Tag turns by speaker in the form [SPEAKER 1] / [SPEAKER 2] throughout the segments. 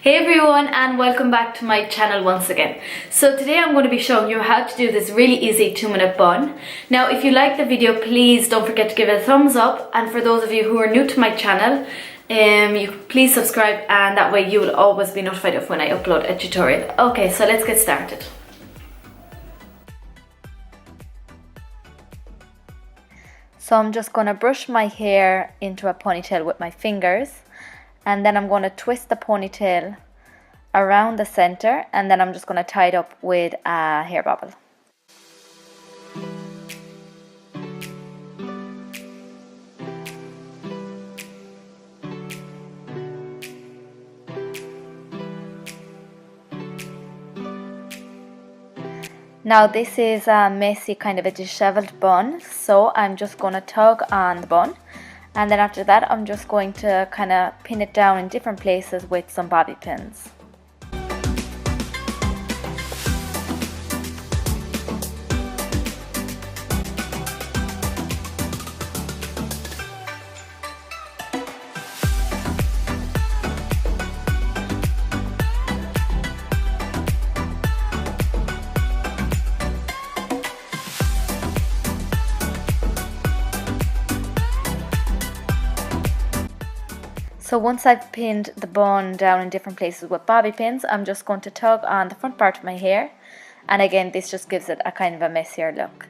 [SPEAKER 1] Hey everyone, and welcome back to my channel once again. So today I'm going to be showing you how to do this really easy 2-minute bun. Now if you like the video, please don't forget to give it a thumbs up, and for those of you who are new to my channel, you please subscribe, and that way you will always be notified of when I upload a tutorial. Okay, so let's get started. So I'm just going to brush my hair into a ponytail with my fingers, and then I'm going to twist the ponytail around the center, and then I'm just going to tie it up with a hair bobble. Now this is a messy, kind of a disheveled bun, so I'm just going to tug on the bun, and then after that I'm just going to kind of pin it down in different places with some bobby pins. So once I've pinned the bun down in different places with bobby pins, I'm just going to tug on the front part of my hair, and again this just gives it a kind of a messier look.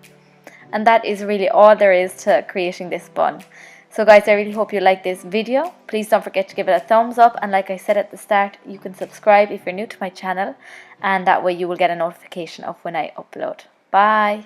[SPEAKER 1] And that is really all there is to creating this bun. So guys, I really hope you like this video. Please don't forget to give it a thumbs up, and like I said at the start, you can subscribe if you're new to my channel, and that way you will get a notification of when I upload. Bye!